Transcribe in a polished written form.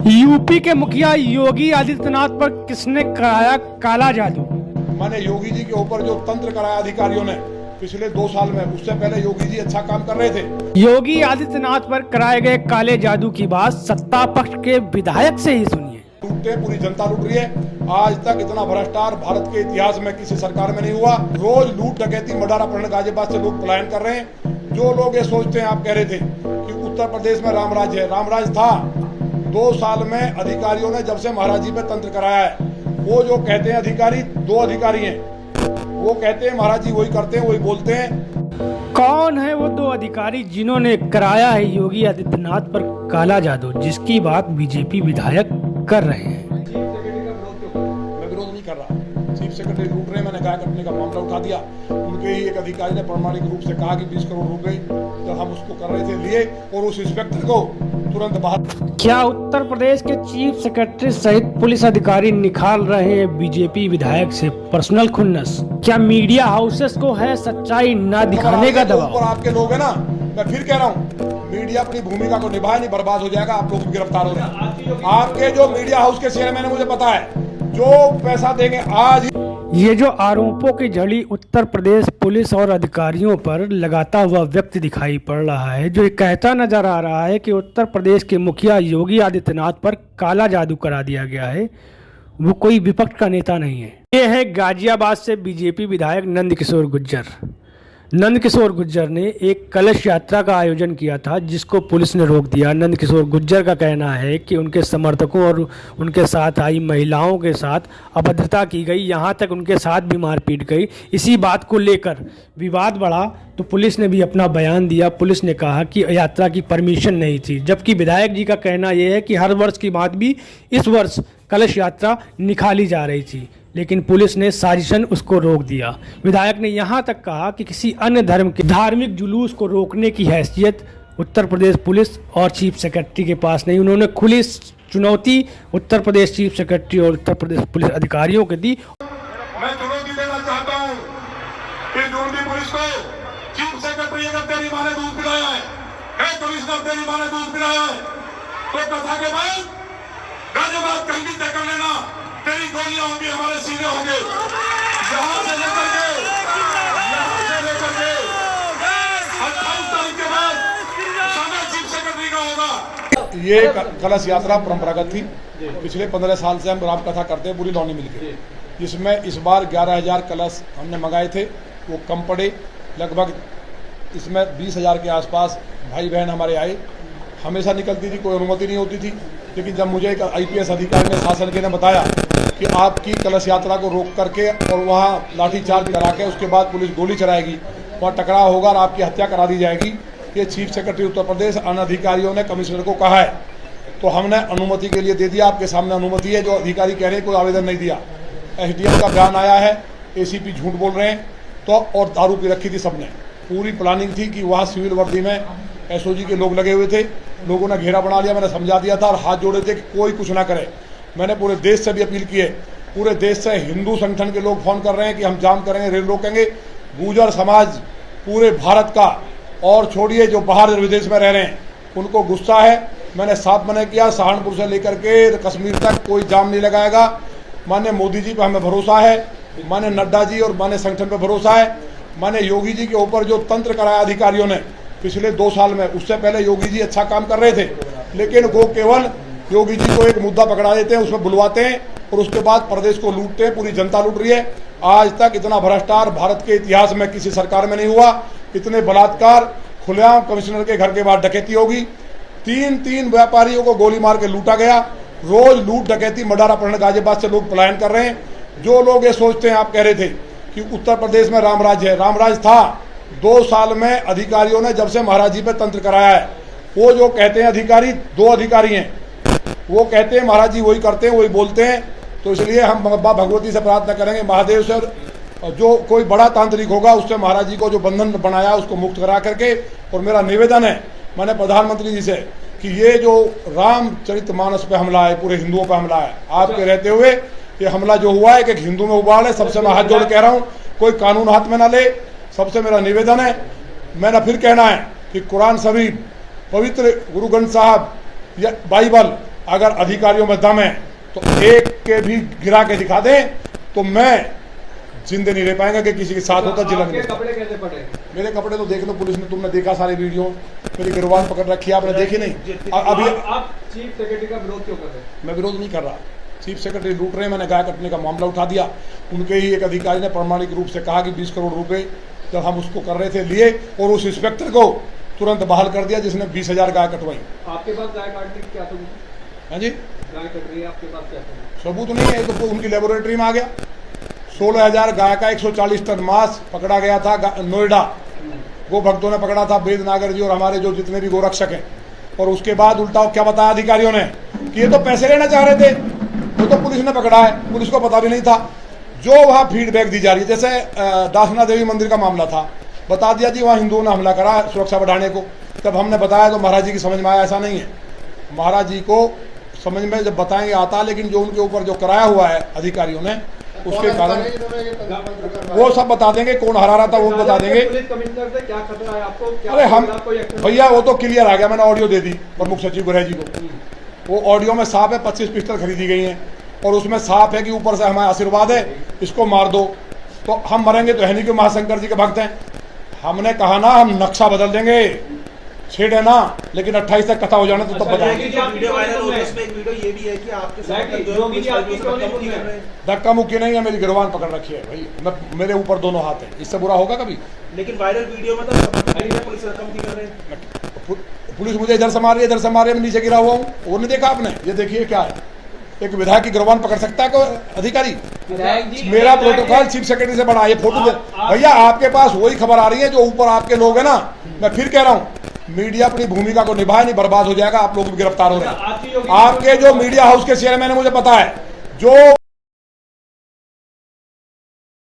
UP के मुखिया योगी आदित्यनाथ पर किसने कराया काला जादू? माने योगी जी के ऊपर जो तंत्र कराया अधिकारियों ने पिछले 2 साल में, उससे पहले योगी जी अच्छा काम कर रहे थे। योगी आदित्यनाथ पर कराए गए काले जादू की बात सत्ता पक्ष के विधायक से ही सुनिए। लूटते पूरी जनता लूट रही है। आज तक इतना भ्रष्टाचार भारत के इतिहास में किसी सरकार में नहीं हुआ। रोज लूट डकैती मर्डर अपहरण गाजियाबाद से लोग पलायन कर रहे हैं। जो लोग ये सोचते हैं, आप कह रहे थे कि उत्तर प्रदेश में रामराज है, रामराज था 2 साल में। अधिकारियों ने जब से महाराज जी पे तंत्र कराया है, वो जो कहते हैं अधिकारी 2 अधिकारी हैं, वो कहते हैं महाराज जी वही करते हैं, वही बोलते हैं। कौन है वो 2 अधिकारी जिन्होंने कराया है योगी आदित्यनाथ पर काला जादू, जिसकी बात बीजेपी विधायक कर रहे हैं? मैं विरोध नहीं कर रहा। चीफ सेक्रेटरी लूट रहे, मैंने गाय कटने का मामला उठा दिया। उनके ही एक अधिकारी ने प्रमाणिक रूप से कहा कि 20 करोड़ रुपए जब हम उसको कर रहे थे लिए, और उस इंस्पेक्टर को तुरंत बाहर। क्या उत्तर प्रदेश के चीफ सेक्रेटरी सहित पुलिस अधिकारी निकाल रहे हैं बीजेपी विधायक से पर्सनल खुन्नस? क्या मीडिया हाउसेस को है सच्चाई न दिखाने का दबाव? ऊपर आपके लोग है ना, मैं फिर कह रहा हूँ, मीडिया अपनी भूमिका को निभाए, नहीं बर्बाद हो जाएगा। आप लोग गिरफ्तार हो रहे हैं। आपके जो मीडिया हाउस के चेयरमैन है, मुझे पता है, जो पैसा देंगे आज। ये जो आरोपों की झड़ी उत्तर प्रदेश पुलिस और अधिकारियों पर लगाता हुआ व्यक्ति दिखाई पड़ रहा है, जो ये कहता नजर आ रहा है कि उत्तर प्रदेश के मुखिया योगी आदित्यनाथ पर काला जादू करा दिया गया है, वो कोई विपक्ष का नेता नहीं है। ये है गाजियाबाद से बीजेपी विधायक नंदकिशोर गुर्जर। नंदकिशोर गुर्जर ने एक कलश यात्रा का आयोजन किया था, जिसको पुलिस ने रोक दिया। नंदकिशोर गुर्जर का कहना है कि उनके समर्थकों और उनके साथ आई महिलाओं के साथ अभद्रता की गई, यहाँ तक उनके साथ भी मारपीट गई। इसी बात को लेकर विवाद बढ़ा तो पुलिस ने भी अपना बयान दिया। पुलिस ने कहा कि यात्रा की परमिशन नहीं थी, जबकि विधायक जी का कहना यह है कि हर वर्ष की बात भी इस वर्ष कलश यात्रा निकाली जा रही थी, लेकिन पुलिस ने साजिशन उसको रोक दिया। विधायक ने यहाँ तक कहा कि किसी अन्य धर्म के धार्मिक जुलूस को रोकने की हैसियत उत्तर प्रदेश पुलिस और चीफ सेक्रेटरी के पास नहीं। उन्होंने खुली चुनौती उत्तर प्रदेश चीफ सेक्रेटरी और उत्तर प्रदेश पुलिस अधिकारियों को दी। मैं चुनौती देना चाहता हूँ कि ढूंढी पुलिस को, चीफ सेक्रेटरी अगर तेरी माँ ने दूध पिलाया है, कमिश्नर तेरी माँ ने दूध पिलाया है, तो कथा के बाद गाजियाबाद कहीं भी तय कर लेना, तेरी गोलियां होंगी, हमारे सीने होंगे। यहाँ से लेकर के 28 तारीख के बाद समय चीफ सेक्रेटरी का होगा। ये कलश यात्रा परंपरागत थी। पिछले 15 साल से हम राम कथा करते हैं पूरी लौनी मिलकर, जिसमें इस बार 11,000 कलश हमने मंगाए थे, वो कम पड़े। लगभग इसमें 20,000 के आसपास भाई बहन हमारे आए। हमेशा निकलती थी, कोई अनुमति नहीं होती थी, लेकिन जब मुझे एक IPS अधिकारी ने, शासन के ने बताया कि आपकी कलश यात्रा को रोक करके और वहाँ लाठीचार्ज करा के उसके बाद पुलिस गोली चलाएगी, वहाँ टकराव होगा और आपकी हत्या करा दी जाएगी, ये चीफ सेक्रेटरी उत्तर प्रदेश अन्य अधिकारियों ने कमिश्नर को कहा है। तो हमने अनुमति के लिए दे दिया। आपके सामने अनुमति है। जो अधिकारी कह रहे हैं कोई आवेदन नहीं दिया। SDM का बयान आया है, ACP झूठ बोल रहे हैं। तो और दारू पी रखी थी सबने। पूरी प्लानिंग थी कि वहाँ सिविल वर्दी में SOG के लोग लगे हुए थे। लोगों ने घेरा बना लिया। मैंने समझा दिया था और हाथ जोड़े थे कि कोई कुछ ना करे। मैंने पूरे देश से भी अपील की है। पूरे देश से हिंदू संगठन के लोग फोन कर रहे हैं कि हम जाम करेंगे, रेल रोकेंगे। गुर्जर समाज पूरे भारत का, और छोड़िए जो बाहर विदेश में रह रहे हैं, उनको गुस्सा है। मैंने साफ मना किया, सहारनपुर से लेकर के कश्मीर तक कोई जाम नहीं लगाएगा। माननीय मोदी जी पर हमें भरोसा है, माननीय नड्डा जी और माननीय संगठन पर भरोसा है। माननीय योगी जी के ऊपर जो तंत्र कराया अधिकारियों ने पिछले 2 साल में, उससे पहले योगी जी अच्छा काम कर रहे थे, लेकिन वो केवल योगी जी को एक मुद्दा पकड़ा देते हैं, उसमें बुलवाते हैं और उसके बाद प्रदेश को लूटते हैं। पूरी जनता लूट रही है। आज तक इतना भ्रष्टाचार भारत के इतिहास में किसी सरकार में नहीं हुआ। इतने बलात्कार, खुलेआम कमिश्नर के घर के बाहर डकैती होगी। 3 व्यापारियों को गोली मार के लूटा गया। रोज लूट डकैती मर्डर अपहरण गाजियाबाद से लोग पलायन कर रहे हैं। जो लोग ये सोचते हैं, आप कह रहे थे कि उत्तर प्रदेश में रामराज है, रामराज था 2 साल में। अधिकारियों ने जब से महाराज जी पे तंत्र कराया है, वो जो कहते हैं अधिकारी 2 अधिकारी हैं, वो कहते हैं महाराज जी वही करते हैं, वही बोलते हैं। तो इसलिए हम मां भगवती से प्रार्थना करेंगे, महादेव से, जो कोई बड़ा तांत्रिक होगा उससे महाराज जी को जो बंधन बनाया उसको मुक्त करा करके। और मेरा निवेदन है मैंने प्रधानमंत्री जी से कि ये जो रामचरितमानस पे हमला है, पूरे हिंदुओं पे हमला है, आपके रहते हुए ये हमला जो हुआ है कि हिंदू में उबाल है। सबसे मैं हाथ जोड़ कह रहा हूँ, कोई कानून हाथ में ना ले। सबसे मेरा निवेदन है, मेरा फिर कहना है कि कुरान शरीफ, पवित्र गुरु ग्रंथ साहब या बाइबल, अगर अधिकारियों में दम है तो एक के भी गिरा के दिखा दें तो मैं जिंदे नहीं रह पाएंगे कि किसी के साथ होता जिला में। कपड़े कैसे पड़े? मेरे कपड़े तो देख लो, पुलिस ने, तुमने देखा सारे वीडियो, मेरी गिरवान पकड़ रखी है, आपने देखी नहीं? अभी आप चीफ सेक्रेटरी का विरोध क्यों कर रहे हैं? मैं विरोध नहीं कर रहा, चीफ सेक्रेटरी लूट रहे हैं, मैंने गाय कटने का मामला उठा दिया। उनके ही एक अधिकारी ने प्रामाणिक रूप से कहा कि 20 करोड़ रुपए जब हम उसको कर रहे थे लिए, और उस इंस्पेक्टर को तुरंत बहाल कर दिया जिसने 20,000 गाय कटवाई। आपके पास गाय काटने की क्या सबूत? हाँ जी, गाय कट रही है आपके पास, क्या सबूत? सबूत नहीं है, तो उनकी लेबोरेटरी में आ गया। 16,000 गाय का 140 टन मांस पकड़ा गया था नोएडा, गो भक्तों ने पकड़ा था, वेद नागर जी और हमारे जो जितने भी गोरक्षक हैं। और उसके बाद उल्टा क्या बताया अधिकारियों ने कि ये तो पैसे लेना चाह रहे थे, वो तो पुलिस ने पकड़ा है, पुलिस को पता भी नहीं था। जो वहाँ फीडबैक दी जा रही है, जैसे दासना देवी मंदिर का मामला था, बता दिया जी वहाँ हिंदुओं ने हमला करा सुरक्षा बढ़ाने को, तब हमने बताया तो महाराज जी की समझ में आया, ऐसा नहीं है। महाराज जी को समझ में जब बताएंगे आता, लेकिन जो उनके ऊपर जो कराया हुआ है अधिकारियों ने, उसके कारण वो सब बता देंगे, कौन हरा रहा था वो बता देंगे। पुलिस कमिश्नर से क्या खतरा है आपको? क्या अरे हम कोई एक्शन? भैया वो तो क्लियर आ गया, मैंने ऑडियो दे दी प्रमुख सचिव गृह जी को। वो ऑडियो में साफ है 25 पिस्टल खरीदी गई हैं, और उसमें साफ है कि ऊपर से हमारा आशीर्वाद है, इसको मार दो। तो हम मरेंगे तो है नहीं कि महाशंकर जी के भक्त हैं। हमने कहा ना हम नक्शा बदल देंगे, छेड़ है ना, लेकिन 28 तक कथा हो जाना तो तब बताएंगे। वीडियो वायरल हो रही है, उसमें एक वीडियो ये भी है कि आपके साथ जो धक्का मुक्की नहीं है, मेरी गिरवान पकड़ रखी है भाई, मेरे ऊपर दोनों हाथ है, इससे बुरा होगा कभी? लेकिन वायरल वीडियो में तो पुलिस रकम की कर रहे हैं। पुलिस मुझे इधर से मार रही है, इधर से मार रही है, मैं नीचे गिरा हुआ हूँ, वो नहीं देखा आपने? ये देखिए क्या है, एक विधायक की गिरवान पकड़ सकता है कोई अधिकारी? मेरा प्रोटोकॉल चीफ सेक्रेटरी से बड़ा, ये फोटो भैया आपके पास वही खबर आ रही है जो ऊपर आपके लोग हैं ना। मैं फिर कह रहा हूँ, मीडिया अपनी भूमिका को निभाए, नहीं बर्बाद हो जाएगा, आप लोग भी गिरफ्तार हो रहे हैं। आपके जो मीडिया हाउस के चेयरमैन है, मुझे पता है, जो